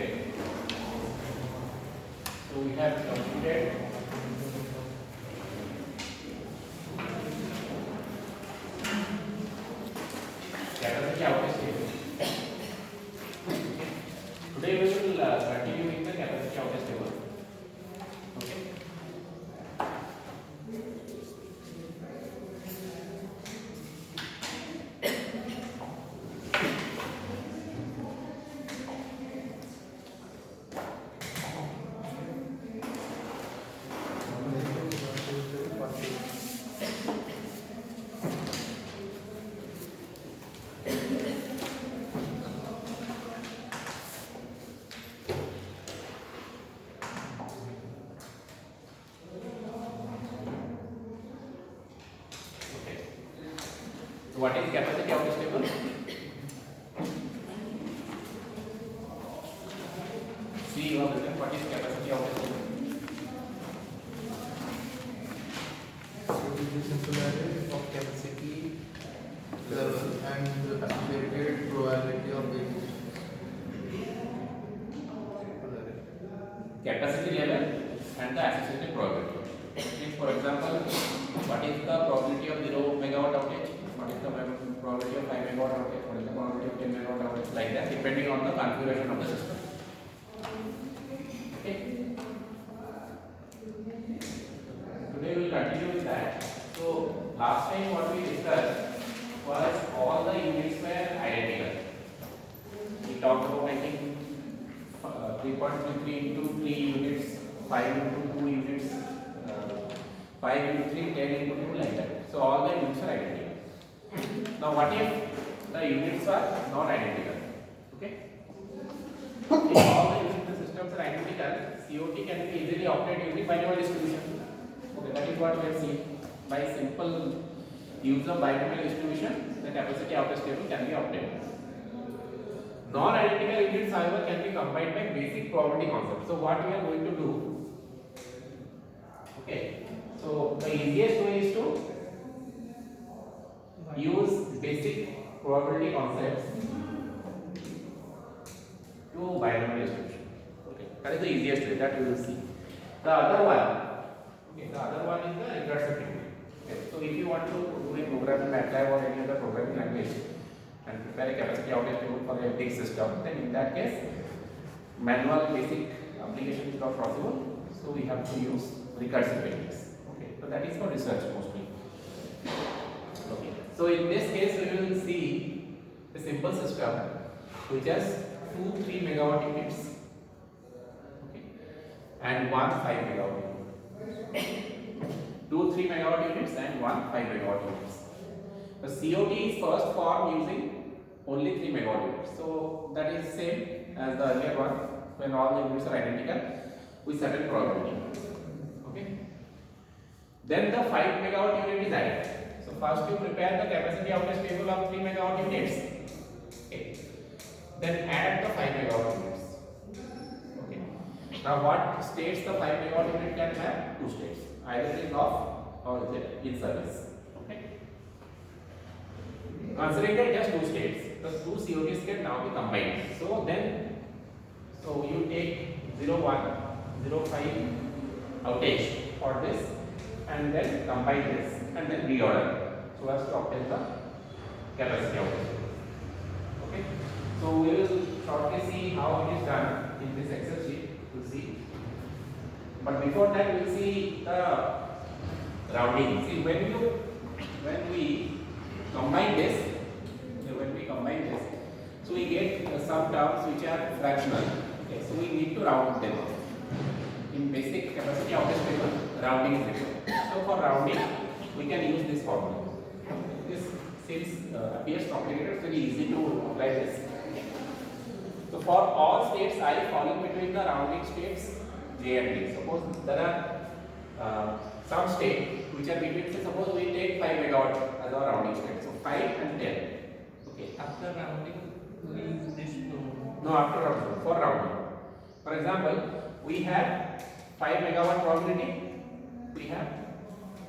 Okay. So we have completed capacity outage table. Today we will continue with the capacity outage table. Okay. So what is capacity outage table? See, you have written what is capacity outage table. So it is simple array of capacity level and the associated probability of variation. Simple array. Capacity level and the associated probability. Means, for example, what is the probability of 0 megawatt outage? What is the probability of 5 megawatt outage? What is the probability of 10 megawatt outage? Like that, depending on the configuration of the system. Okay. Today we will continue with that. So last time what we discussed was all the units were identical. We talked about, I think, 3.33 into 3 units, 5 into 2 units, 5 into 3, 10 into 2, like that. So all the units are identical. Now what if the units are not identical? Okay. If all the units in the systems are identical, COT can be easily obtained using binomial distribution. Okay, that is what we have seen. By simple use of binomial distribution, the capacity outage table can be obtained. Non-identical units, however, can be combined by basic probability concept. So what we are going to do? Okay. So the easiest way is to use basic probability concepts to binomial distribution. Okay, that is the easiest way that we will see. The other one, okay, the other one is the recursive technique. Okay, so if you want to do a program in MATLAB or any other programming language and prepare a capacity outage table for a big system, then in that case, manual basic application is not possible. So we have to use recursive techniques. Okay, so that is for research mostly. Okay, so in this case, we will see a simple system which has 2 3 megawatt units, okay, and 1 5 megawatt unit. 2 3 megawatt units and 1 5 megawatt units. The COT is first formed using only 3 megawatt units. So that is same as the earlier one. When all the units are identical with certain probability. Okay. Then the 5 megawatt unit is added. So first you prepare the capacity outage table of 3 megawatt units. Okay. Then add the 5 megawatt units. Okay. Now what states the 5 megawatt unit can have? 2 states. Either it is off or is it in service. Okay. Considering that just 2 states, the 2 COTs can now be combined. So you take 0 1, 0 5 outage for this and then combine this and then reorder so as to obtain the capacity outage. Okay. So we will shortly see how it is done in this Excel sheet. We'll see. But before that, we'll see the rounding. See, when we combine this, so we get some terms which are fractional. Okay, so we need to round them. In basic capacity outage table, rounding is required. So for rounding, we can use this formula. This seems appears complicated, it's very easy to apply this. So for all states I falling between the rounding states J and D. Suppose there are some states which are between, say, suppose we take 5 megawatt as our rounding state. So 5 and 10. Okay. After rounding, we use this to. No, after rounding. For rounding. For example, we have 5 megawatt probability. We have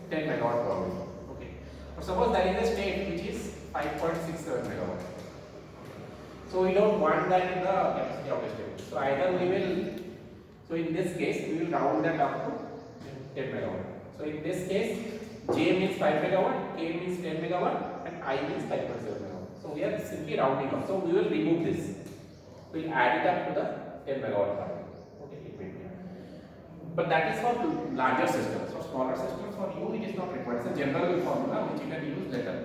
10 megawatt probability. Okay. But suppose there is a state which is 5.67 megawatt. So we don't want that in the capacity of the table. So either we will, so in this case we will round that up to 10 megawatt. So in this case, J means 5 megawatt, K means 10 megawatt, and I means 5.7 megawatt. So we are simply rounding up. So we will remove this. We will add it up to the 10 megawatt part. Okay, it will be. But that is for larger systems. For smaller systems, for you it is not required. It's a general formula which you can use later.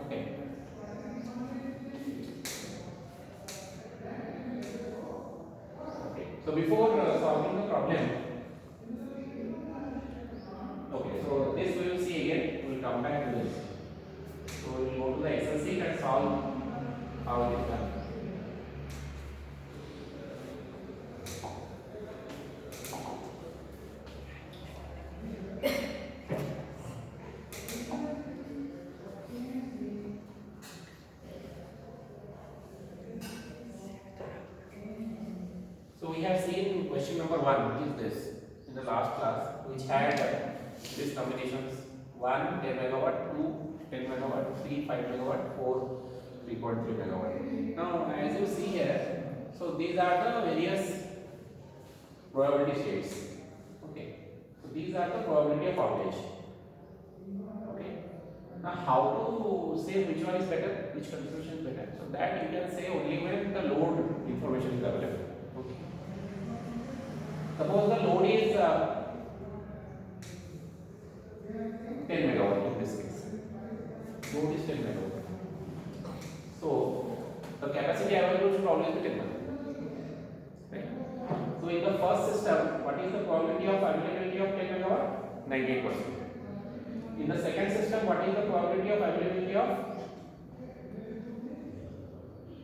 Okay. So before solving the problem, okay, so this we will see again. We will come back to this. So we will go to the Excel sheet and solve how it is done. So we have seen question number 1, which is this, in the last class, which had these combinations 1 10 megawatt, 2 10 megawatt, 3 5 megawatt, 4 3.3 megawatt. Now as you see here, so these are the various probability states. Okay, so these are the probability of outage. Okay, now how to say which one is better, which configuration is better? So that you can say only when the load information is available. Okay. Suppose the load is 10 megawatt in this case. Load is 10 megawatt. So the capacity available should always be 10 megawatt. Right? So in the first system, what is the probability of availability of 10 megawatt? 98%. In the second system, what is the probability of availability of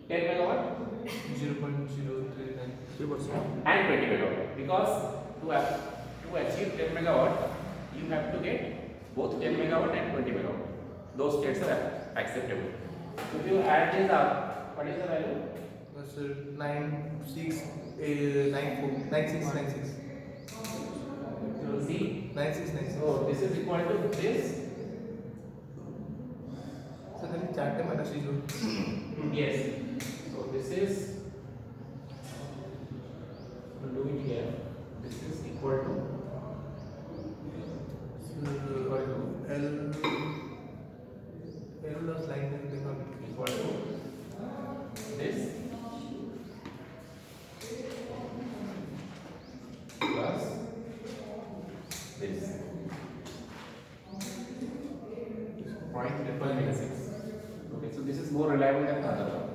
10 megawatt? 0.039 And 20 megawatt, because to achieve 10 megawatt you have to get both 10 megawatt and 20 megawatt. Those states are acceptable. So if you add this up, what is the value? That's 9696. You will see. 9696. So this is equal to this. So then chart minus zero. Yes. So this is, we'll do it here. This is equal to L plus line equal to this plus this 0.6. Okay, so this is more reliable than the other one.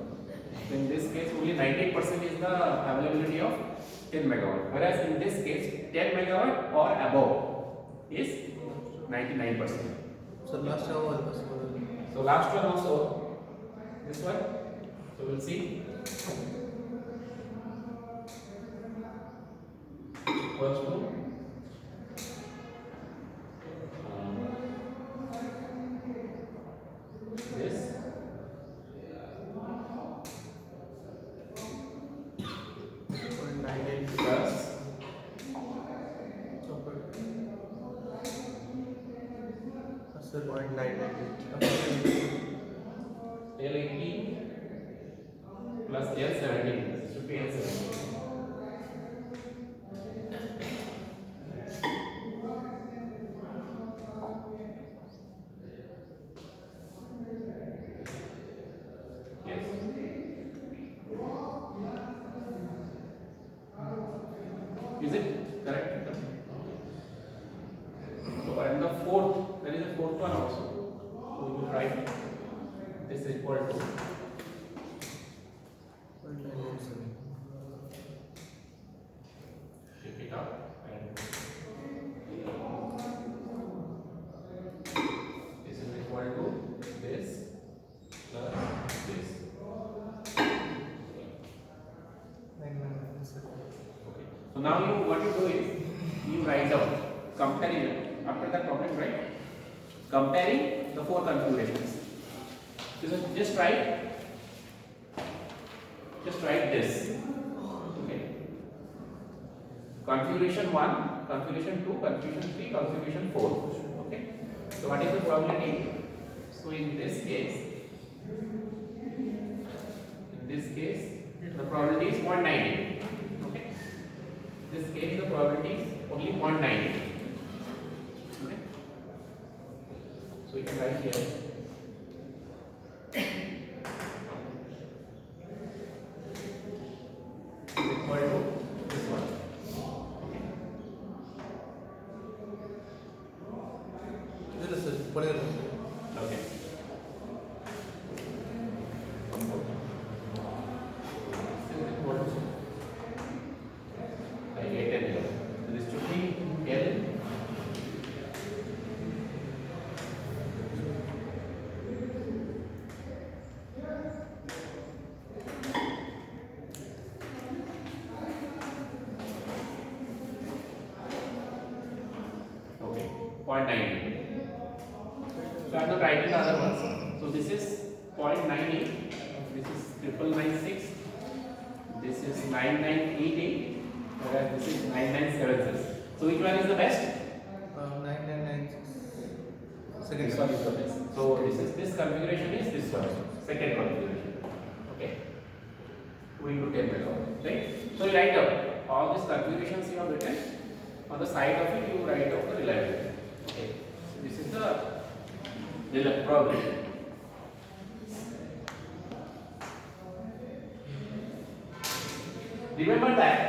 So in this case, only 98% is the availability of 10 megawatt, whereas in this case, 10 megawatt or above is 99%. So last hour was So last one also, this one. So we'll see. Equals to this plus L18 plus L17. This should be L17. Yes. Is it correct? So and the fourth, there is a fourth one also. So we will write this is equal to take it up and this is equal to this plus this. Okay. So now you what you do is you write down comparison after that problem, right? Comparing the four configurations. So just write this. Okay. Configuration 1, configuration 2, configuration 3, configuration 4. Okay. So what is the probability? So in this case probability is 0.98. Okay. This case the probability is only 0.98. Okay. So we can write here. Is equal to this one. This is whatever. Okay. I get it here. So this should be L. Okay, 0.98. So I am not writing the other ones. So this is 0.98. This is 9996. This is 9988. Whereas this is 9976. So which one is the best? 9996. Second This one is the best. So this configuration is this one. Second configuration. Okay. 2 into 10 megawatt. Right? So you write down all these configurations you have written. On the side of it you write down the reliability. Okay. So this is the probability. Remember that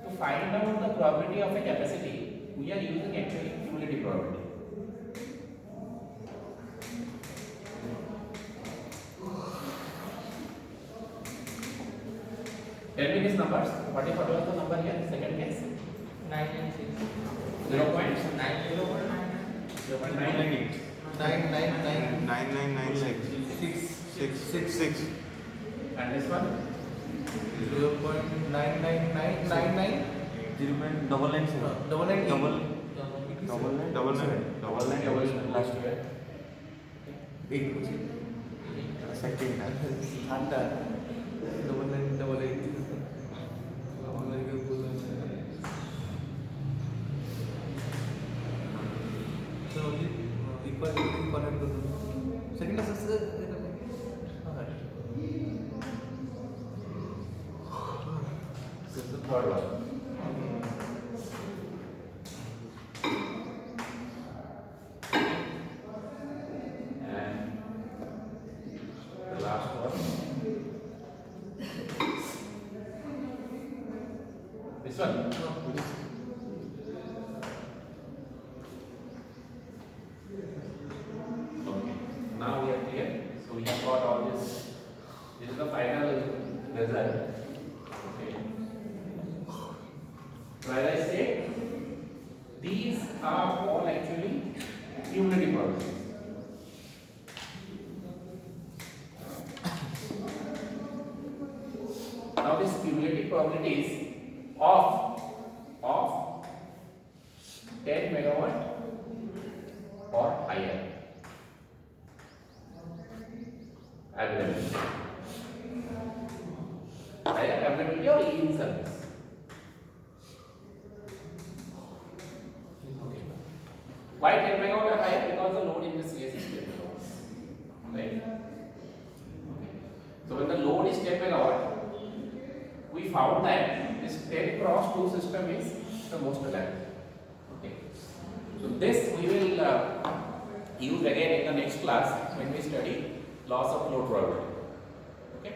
to find out the probability of a capacity, we are using actually cumulative probability. Tell me these numbers. What was the number here? Second case. 996. 0 point 90.99. 0.998. 999. 9996. And this one? 0.99999. 0.997. Double nine. Double Double nine. Last year. 8. Second. Double nine, double eight. So equal connect to second assessor. This is the third one. And the last one. This one. Okay. Now we are clear. So we have got all this. This is the final result. Okay. So as I said, these are all actually cumulative probabilities. Now this cumulative probabilities of 10 megawatt or higher availability. Higher availability or in service. Okay. Why 10 megawatt or higher? Because the load in this case is 10 megawatt. Right? Okay. So when the load is 10 megawatt, we found that this 10 cross 2 system is the most reliable. Okay. So this we will use again in the next class when we study loss of load probability. Okay.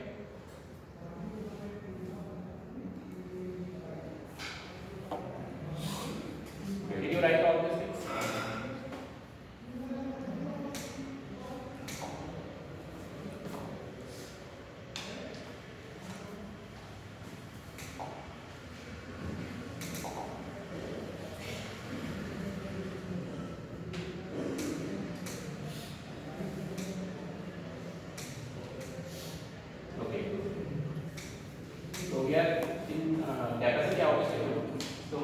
Okay. Did you write all these things? Okay. So we are in capacity outage table. So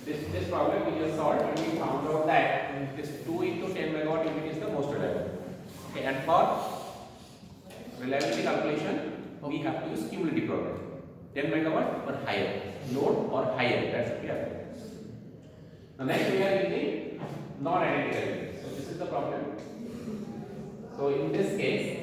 this problem we just solved and we found out that this 2 into 10 megawatt unit is the most reliable. Okay, and for reliability calculation we have to use cumulative probability. 10 megawatt or higher, load or higher, that's what we are doing. The next we are using non-identical units. So this is the problem. So in this case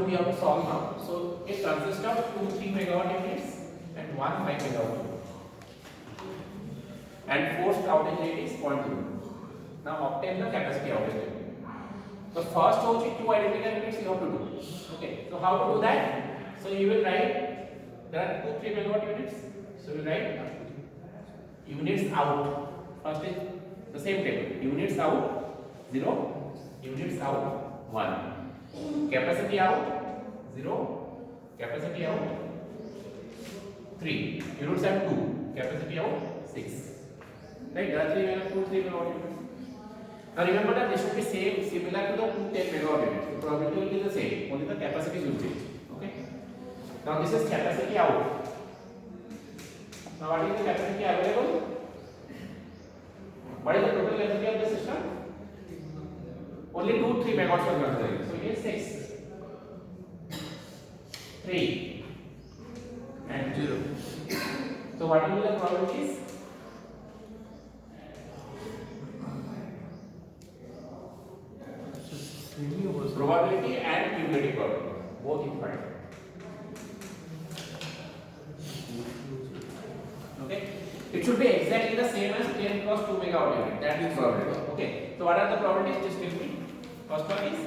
we have to solve now. So it consists of 2 3 megawatt units and 1 5 megawatt unit. And forced outage rate is 0.2. Now obtain the capacity outage rate. So first two identical units you have to do. Okay. So how to do that? So you will write there are 2 3 megawatt units. So you write units out. First is the same table. Units out 0, units out 1. Capacity out 0, capacity out 3. Units have 2, capacity out 6. Right? There are 2 3 megawatt units. Now remember that this should be similar to the 2 10 megawatt units. The probability will be the same, only the capacity will change. Okay. Now this is capacity out. Now what is the capacity available? What is the total capacity of the system? Only 2 3 megawatts are considered. So it is 6, 3 and 0. So what will be the probabilities? Probability and cumulative probability, both you find. Okay, it should be exactly the same as 10 cross 2 megawatt unit. That is probability. Okay, so what are the probabilities? Just tell me. First one is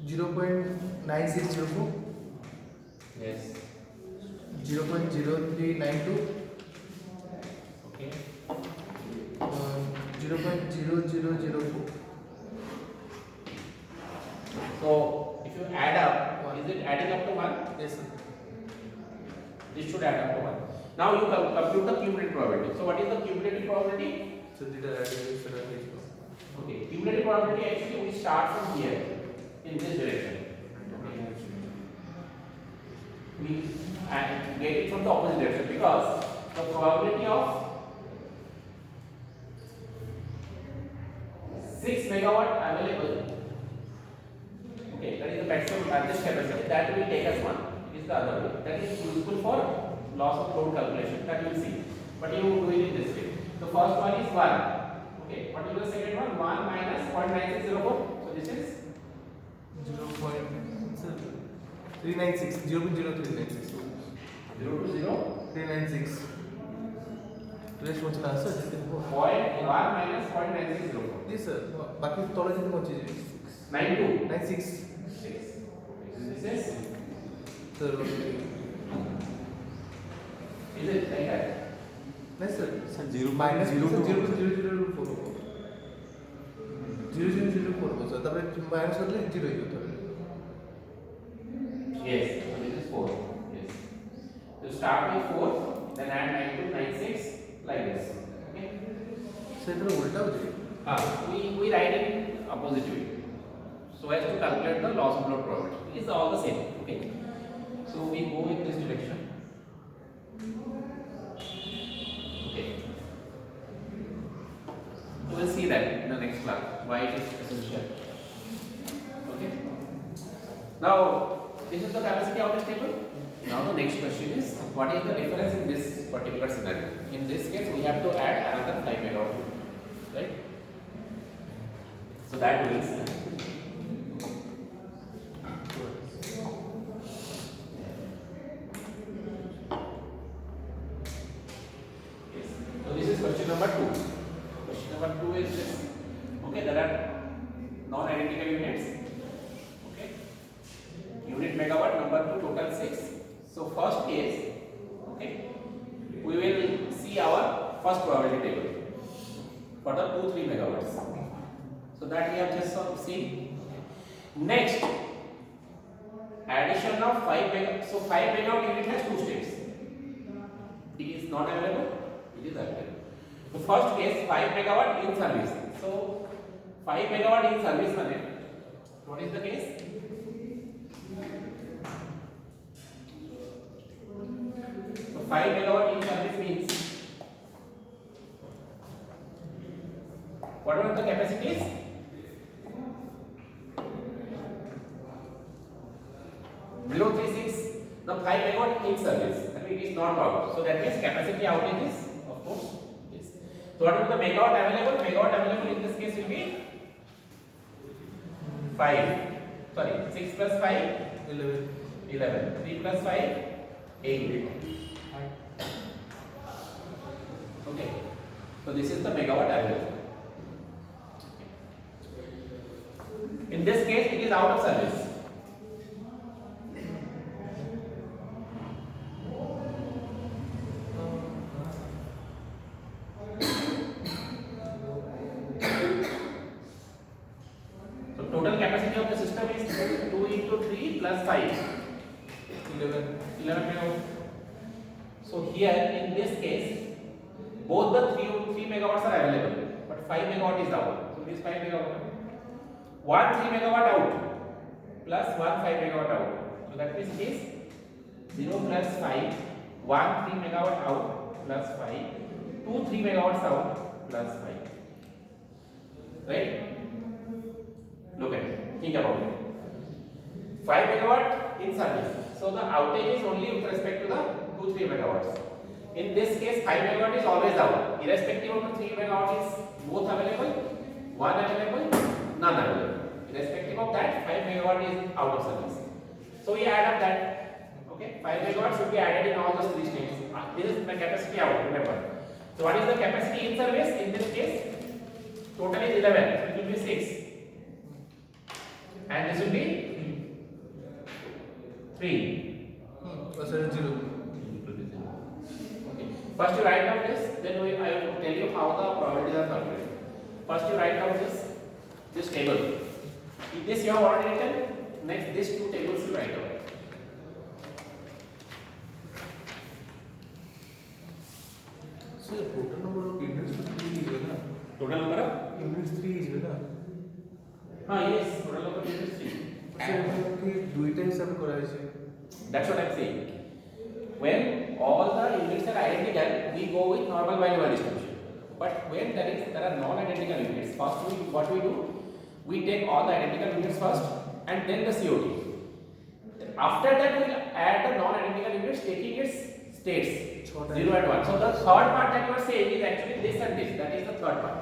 0.9604, yes. 0.0392, Okay. 0.0004. So if you add up, is it adding up to 1? Yes, sir. This should add up to 1. Now you compute the cumulative probability. So what is the cumulative probability? So did I add it? Okay, cumulative probability actually we start from here in this direction. We get it from the opposite direction because the probability of 6 megawatt available. Okay, that is the maximum largest capacity. That will take us 1. It is the other way. That is useful for loss of load calculation. That you will see. But you do it in this way. The first one is 1. Okay, what is the second one? 1 minus 0.9604. So this is 0.396. 0.0396. 0 to 0. 396. Rest what's the answer? 1 minus 0.9604. Yes, sir. बाकी तोड़ा जितने पहुँचे जी? 92. 96. 6. This is Sir. is it like that? नहीं sir. Sir, 0 minus 0 0.0004 होगा. 0004 होगा sir. तब minus कर ले 0 ही होता है. Yes. So this is 4. Yes. So start with 4, then add 92, 96, like this. Okay. Sir, इतना उल्टा हो जाएगा. We write it in opposite way. So as to calculate the loss of load probability. It's all the same. Okay. So we go in this direction. Okay. We will see that in the next class why it is essential. Okay. Now this is the capacity outage table. Now the next question is what is the difference in this particular scenario? In this case we have to add another 5 megawatt unit, right? So that we will see. Yes. So this is question number 2. Question number 2 is this. Okay, there are non-identical units. Okay. Unit megawatt number 2 total 6. So first case, okay, we will see our first probability table for the 2 3 megawatts. So that we have just seen. Next, addition of 5 megawatt. So 5 megawatt unit has 2 states. It is not available. It is available. The first case 5 megawatt in service. So 5 megawatt in service means what is the case? So 5 megawatt in service means whatever the capacity is. Below 36, the 5 megawatt in service. That means it is not out. So that means capacity outage is, of course, yes. So what is the megawatt available? Megawatt available in this case will be 5. Sorry, 6 plus 5, 11. 11. 3 plus 5, 8. Okay. So this is the megawatt available. In this case, it is out of service. So total capacity of the system is 2 into 3 plus 5. 11. 11 megawatt. So here in this case, both the 3 megawatts are available, but 5 megawatt is out. So this 5 megawatt. 1 3 megawatt out plus 1 5 megawatt out. So that means it is 0 plus 5, 1 3 megawatt out plus 5, 2 3 megawatts out plus 5. Right? Look at it. Think about it. 5 megawatt in service. So the outage is only with respect to the 2 3 megawatts. In this case, 5 megawatt is always out. Irrespective of the 3 megawatt is both available, 1 available, none available. Irrespective of that, 5 megawatt is out of service. So we add up that. Okay, 5 megawatt should be added in all those 3 states. This is the capacity out, remember. So what is the capacity in service? In this case, total is 11. So it will be 6. And this will be 3. Percent 0. Okay. First you write down this, then I will tell you how the probabilities are calculated. First you write down this table. This you have already written. Next, these 2 tables you write down. So the total number of units is 3 is ना? Total number of? Units 3 is ना? Yes, total number of units 3. So कि दुईटा हिसाब करायचे. That's what I'm saying. When all the units are identical, we go with normal value distribution. But when there are non-identical units, first what we do, we take all the identical units first and then the COT. After that, we will add the non-identical units taking its states 0 and 1. So the third part that you are saying is actually this and this. That is the third part.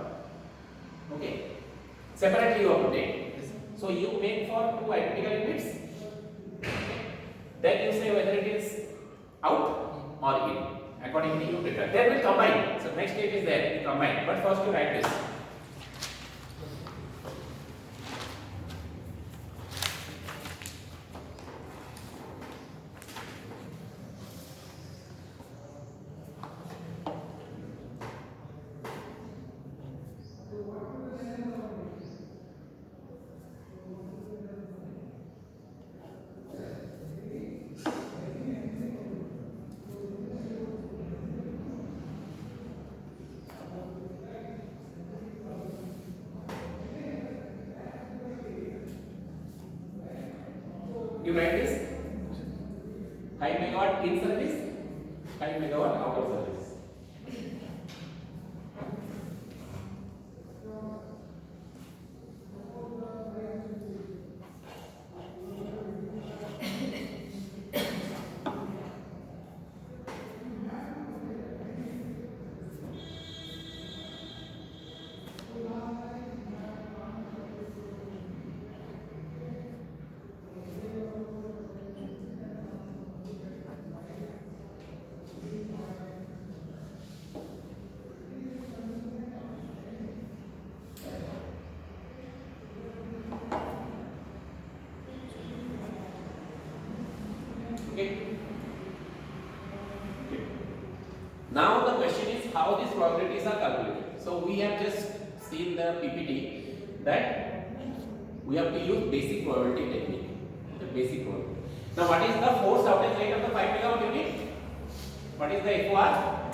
Okay. Separately you have to take. So you make for 2 identical units. Then you say whether it is out or in. Accordingly you prepare. Then we combine. So next step is there. We combine. But first you write this. You write this 5 megawatt in service, 5 megawatt out of service. Okay. Now the question is how these probabilities are calculated. So we have just seen the PPT that we have to use basic probability technique. The basic probability. Now what is the force outage rate of the 5 megawatt unit? What is the FOR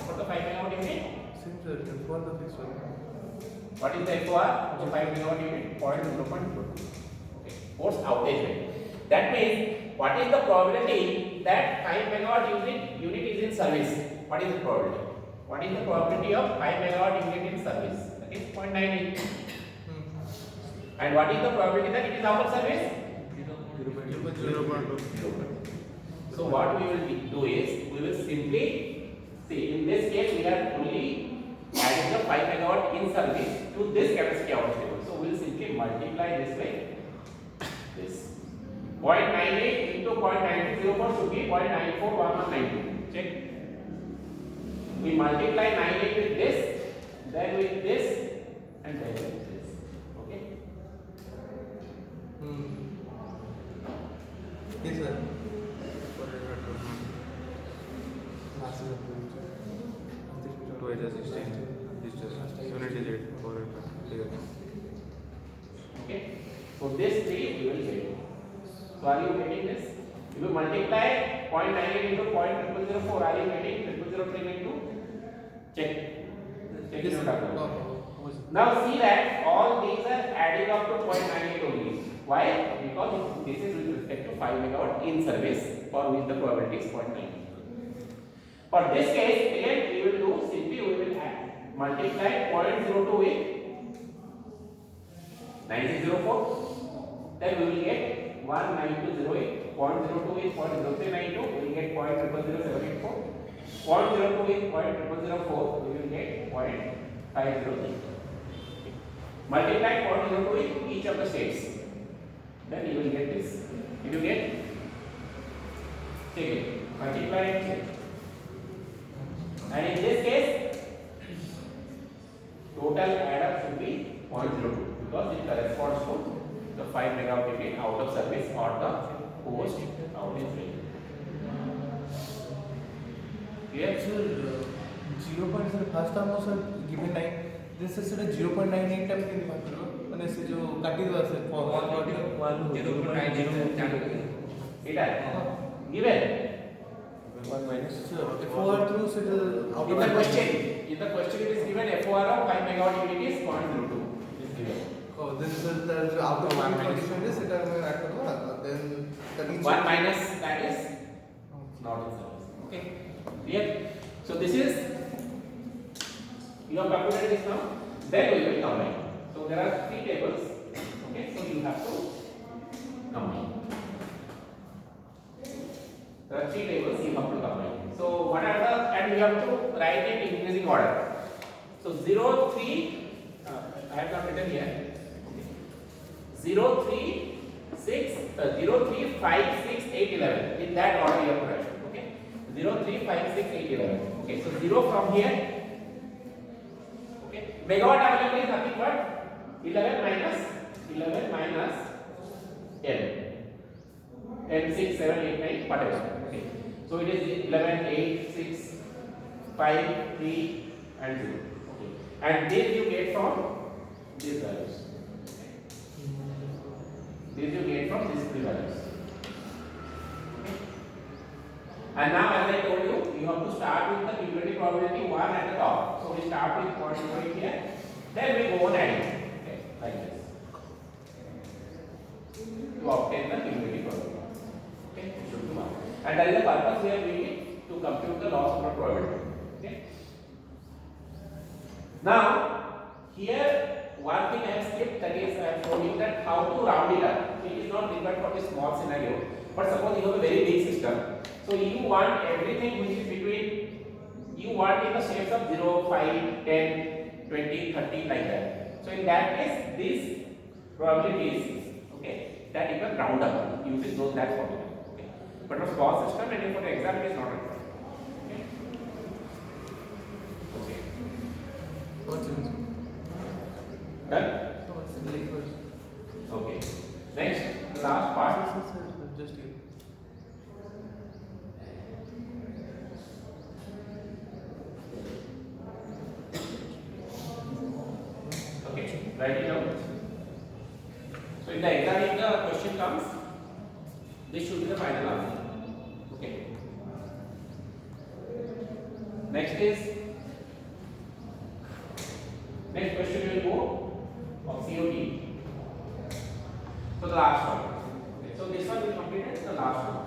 for the 5 megawatt unit? Same sir, for the fixed one. What is the FOR of the 5 megawatt unit? 0.0.2. Okay. Force outage rate. That means what is the probability that 5 megawatt unit is in service? What is the probability? What is the probability of 5 megawatt unit in service? That is 0.98. And what is the probability that it is out of service? 0.2. So what we will do is we will simply see in this case we are only adding the 5 megawatt in service to this capacity out table. So we will simply multiply this way this 0.98 into 0.9204 should be 0.941192. Check. We multiply 98 with this, then with this, and then with this. Okay. Yes, sir. Two is 16. This just unit is 8. 4 Okay. So this 3 you will get. So are you getting this? If you multiply 0.98 into 0.0004, are you getting 0003 into? Check. Check Yes, it sir. out. No. Now see that all these are adding up to 0.98 only. Why? Because this is with respect to 5 megawatt in service for which the probability is 0.98. For this case, again we will do simply we will add multiply 0.02 with 9604. Then we will get 19208. 0.02 is 0.0392. We will get 0.000784. 0.02 is 0.0004. We will get 0.503. Multiply 0.02 with each of the states. Then you will get this. If you get, check it. Multiply and check. And in this case, total add up should be 0.02 because it corresponds to the 5 megawatt peak out of service or the post outage rate. Clear? Sir, 0. Sir, first time sir given 9. This is 0.98 time के बात करो मैंने से जो काटी हुआ sir for 1 It is given. 1 minus. sir FOR through so the out In of the question it is given FOR of 5 megawatt unit is 0.02. It is given. oh then sir the out of 1 condition is it मैं add करूँगा then that means 1 minus that is not in service. Okay. Clear? So this is you have calculated this now. Then we will combine. So there are 3 tables. Okay. So you have to combine. There are 3 tables you have to combine. So what are the and you have to write in increasing order. So 0 3 I have not written here. 0 3 6 0 3 5 6 8 11 in that order you have to write. Okay. 0 3 5 6 8 11. Okay. So 0 from here. Okay. Megawatt available is nothing but 11 minus n. n 6 7 8 9 whatever. Okay. So it is 11 8 6 5 3 and 0. Okay. And this you get from these values. This you get from these 3 values. Okay. And now as I told you, you have to start with the cumulative probability 1 at the top. So we start with 0.08 here, then we go on adding. Okay, like this. To obtain the cumulative probability. Okay, it should be 1. And that is the purpose we are doing it to compute the loss of probability. Okay. Now, here one thing I have skipped, that is I have shown you that how to round it up. It is not required for this small scenario, but suppose you have a very big system. So you want everything which is between, you want in the shapes of 0, 5, 10, 20, 30 like that. So in that case, these probabilities, okay, that you can round up using that formula. Okay. But for small system and for the exam it is not required. Okay. Okay. what's in Done? like first Okay. Next, the last part. just here. Okay, write it down. So in the exam, if the question comes, this should be the final answer. Okay. Next question we will go of COT. So the last one. Okay. So this one we completed the last one.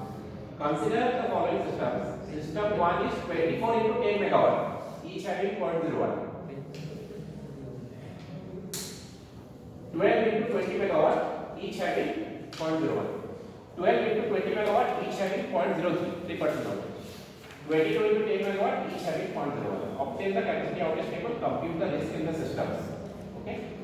Consider the following systems. System 1 is 24 into 10 megawatt, each having 0.01. 12 into 20 megawatt, each having 0.01. 12 into 20 megawatt, each having 0.03, 3% of it. 22 into 10 megawatt, each having 0.01. Obtain the capacity outage table, compute the risk in the systems. Okay.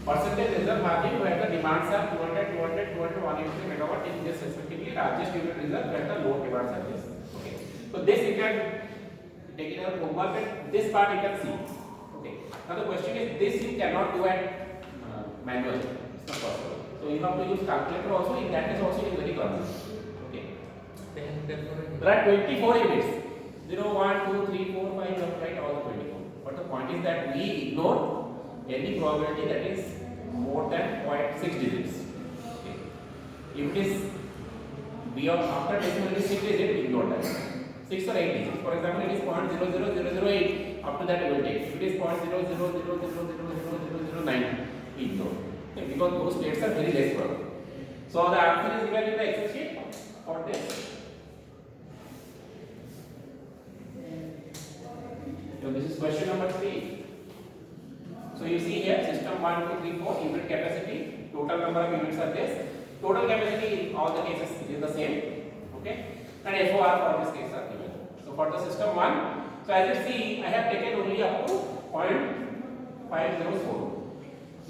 percentage reserve margin where the demands are 200, 200, 200, 180 megawatt in this respectively largest unit reserve where the load demands are this. Okay. So this you can take it out homework and this part you can see. Okay. Now the question is this you cannot do at manually. It's not possible. So you have to use calculator also. In that case also it is very common. Okay. There are 24 units. 0, 1, 2, 3, 4, 5. You have to write all the 24. But the point is that we ignore any probability that is more than 0.6 digits. Okay. If it is beyond after decimal it is 6 digits, we ignore that. 6 or 8 digits. For example, it is 0.00008. Up to that we will take. If it is 0.000000009, we ignore. Okay. Because those states are very less probable. So the answer is given in the Excel sheet for this. So this is question number 3. So you see here system 1, 2, 3, 4 unit capacity. Total number of units are this. Total capacity in all the cases is the same. Okay. And FOR for this case are given. So for the system 1, so as you see, I have taken only up to 0.504.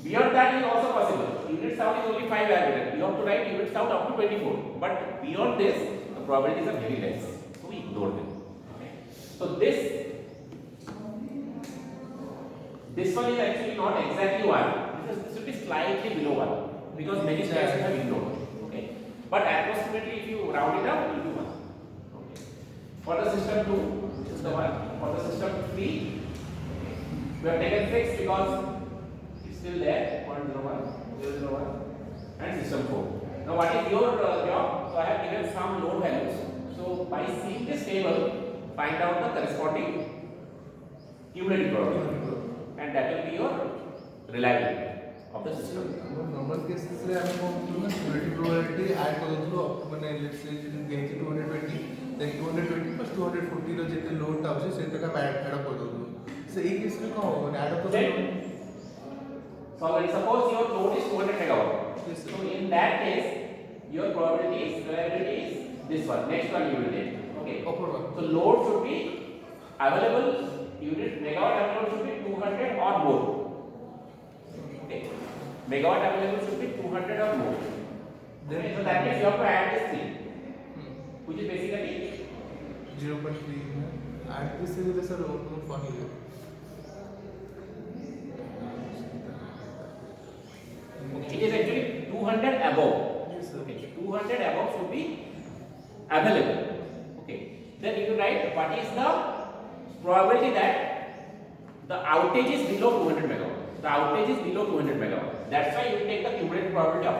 Beyond that is also possible. Units out is only 5 available. You have to write units out up to 24. But beyond this, the probabilities are very less. So we ignore them. Okay. So this one is actually not exactly 1. This should be slightly below 1 because many states have ignored. Okay. But approximately if you round it up, it will be 1. Okay. For the system 2, this is the one. For the system 3, we have taken 6 because it's still there. 0.01, 001, and system 4. Now what is your job? So I have given some load values. So by seeing this table, find out the corresponding cumulative probability. And that will be your reliability of the system. Normal cases रे हम कौन cumulative probability add करूँ तो मैंने let's say गेंजी 220 then 220 plus 240 रो जितने load था उसे centre का add up कर दूँ. So एक केस में कौन हो add up तो so suppose your load is 200 megawatt. Yes, sir. So in that case, your reliability is this one. Next one you will take. Okay. upper one. So load should be available. Unit megawatt available should be 200 or more. Okay. Megawatt available should be 200 or more. Okay. So that means you have to add this thing, which is basically 0.3. Add this is the sir not funny. it is actually 200 above. Yes, sir. Okay. 200 above should be available. Okay. Then you write what is the probability that the outage is below 200 megawatt. The outage is below 200 megawatt. That's why you take the cumulative probability of